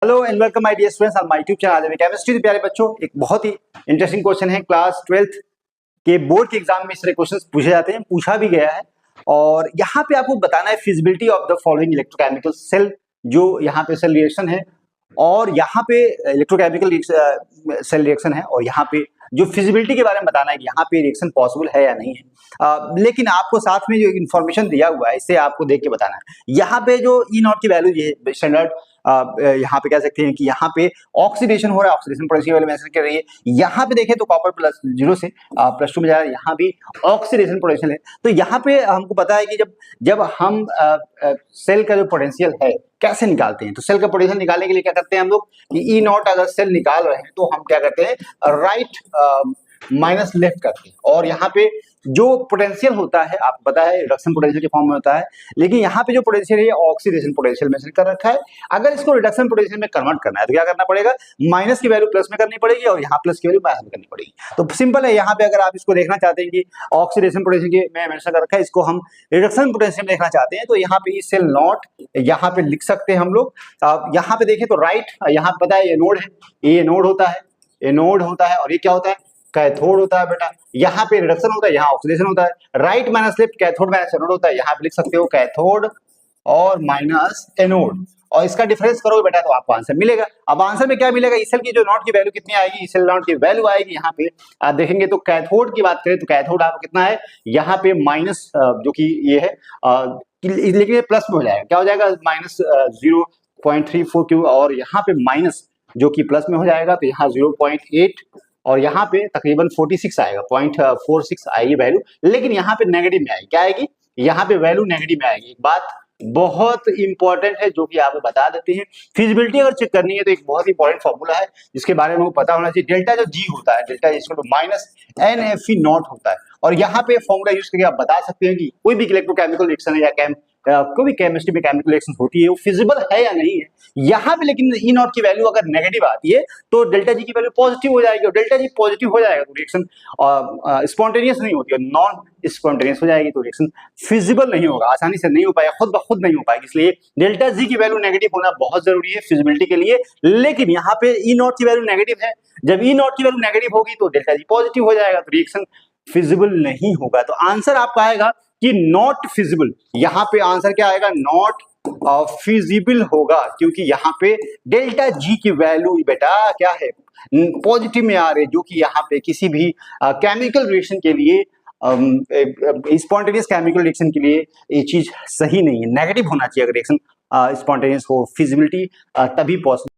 Hello and welcome my dear students on my YouTube channel chemistry. प्यारे बच्चों, एक बहुत ही इंटरेस्टिंग क्वेश्चन है। क्लास 12th के बोर्ड के एग्जाम में इस तरह क्वेश्चंस पूछे जाते हैं, पूछा भी गया है। और यहाँ पे आपको बताना है feasibility of the following electrochemical cell, जो यहाँ पे सेल रिएक्शन है और यहाँ पे इलेक्ट्रोकेमिकल सेल रिएक्शन है, और यहाँ पे जो फिजिबिलिटी के बारे में बताना है कि यहाँ पे रिएक्शन पॉसिबल है या नहीं है। लेकिन आपको साथ में जो इन्फॉर्मेशन दिया हुआ है इससे आपको देख के बताना है। यहाँ पे जो ई नॉट की वैल्यू ये स्टैंडर्ड यहाँ पे कह सकते हैं कि यहाँ पे ऑक्सीडेशन हो रहा है, ऑक्सीडेशन पोटेंशियल वाले मेंशन कर रही है। यहाँ पे देखें तो कॉपर +0 से +2 में जा रहा है, यहाँ भी ऑक्सीडेशन पोटेंशियल है। तो यहाँ पे हमको पता है कि जब हम सेल का जो पोटेंशियल है कैसे निकालते हैं, तो सेल का पोटेंशियल निकालने के लिए क्या करते हैं हम लोग कि ई नॉट अगर सेल निकाल रहे हैं तो हम क्या करते हैं, राइट माइनस लेफ्ट करते हैं। और यहाँ पे जो पोटेंशियल होता है आपको पता है रिडक्शन पोटेंशियल के फॉर्म में होता है, लेकिन यहाँ पे जो पोटेंशियल है ऑक्सीडेशन पोटेंशियल मेंशन कर रखा है। अगर इसको रिडक्शन पोटेंशियल में कन्वर्ट करना है तो क्या करना पड़ेगा, माइनस की वैल्यू प्लस में करनी पड़ेगी और यहाँ प्लस की वैल्यू माइनस में करनी पड़ेगी। तो सिंपल है, यहाँ पे अगर आप इसको देखना चाहते हैं कि ऑक्सीडेशन पोटेंशियल में मेंशन कर रखा है, इसको हम रिडक्शन पोटेंशियल में देखना चाहते हैं, तो यहाँ पे सेल नॉट यहाँ पे लिख सकते हैं हम लोग। यहाँ पे देखें तो राइट, यहाँ पता है एनोड है, ये एनोड होता है, एनोड होता है, और ये क्या होता है, कैथोड होता है बेटा। यहाँ पे रिडक्शन होता है, यहाँ ऑक्सीडेशन होता है। Right minus left, cathode minus anode होता है, यहाँ पे लिख सकते हो कैथोड और माइनस एनोड, और इसका डिफरेंस करोगे बेटा तो आपको आंसर मिलेगा। अब आंसर में क्या मिलेगा, इस सेल की जो नॉट की वैल्यू कितनी आएगी, इस सेल नॉट की वैल्यू आएगी यहाँ पे आप देखेंगे तो कैथोड की बात करें तो कैथोड आपको कितना है, यहाँ पे माइनस जो कि ये है लेकिन ये प्लस में हो जाएगा, क्या हो जाएगा -0.34 क्यू, और यहाँ पे माइनस जो कि प्लस में हो जाएगा तो यहाँ 0.8, और यहाँ पे तकरीबन 46 आएगा, 0.46 आएगी वैल्यू, लेकिन यहाँ पे नेगेटिव में आएगी। क्या आएगी, यहाँ पे वैल्यू नेगेटिव में आएगी। एक बात बहुत इंपॉर्टेंट है जो कि आपको बता देते हैं। फिजिबिलिटी अगर चेक करनी है तो एक बहुत इंपॉर्टेंट फॉर्मूला है जिसके बारे में पता होना चाहिए। डेल्टा जो जी होता है, डेल्टा इसको -NFE0 होता है, और यहाँ पे फॉर्मूला यूज करके आप बता सकते हैं कि कोई भी इलेक्ट्रोकेमिकल रिएक्शन है या कोई भी केमिस्ट्री में केमिकल रिएक्शन होती है वो फिजिबल है या नहीं है। यहाँ पे लेकिन ई नॉट की वैल्यू अगर नेगेटिव आती है तो डेल्टा जी की वैल्यू पॉजिटिव हो जाएगी, और डेल्टा जी पॉजिटिव हो जाएगा तो रिएक्शन स्पॉन्टेनियस नहीं होती है, नॉन स्पॉन्टेनियस हो जाएगी, तो रिएक्शन फिजिबल नहीं होगा, आसानी से नहीं हो पाएगा, खुद ब खुद नहीं हो पाएगी। इसलिए डेल्टा जी की वैल्यू नेगेटिव होना बहुत जरूरी है फिजिबिलिटी के लिए। लेकिन यहाँ पे ई नॉट की वैल्यू नेगेटिव है, जब ई नॉट की वैल्यू नेगेटिव होगी तो डेल्टा जी पॉजिटिव हो जाएगा, तो रिएक्शन फिजिबल नहीं होगा। तो आंसर आपका आएगा कि नॉट फिजिबल। यहाँ पे आंसर क्या आएगा, नॉट फिजिबल होगा, क्योंकि यहाँ पे डेल्टा जी की वैल्यू बेटा क्या है, पॉजिटिव में आ रही है, जो कि यहाँ पे किसी भी केमिकल रिएक्शन के लिए स्पॉन्टेनियस केमिकल रिएक्शन के लिए ये चीज सही नहीं है। नेगेटिव होना चाहिए अगर रिएक्शन स्पॉन्टेनियस हो, फिजिबिलिटी तभी पॉसिबल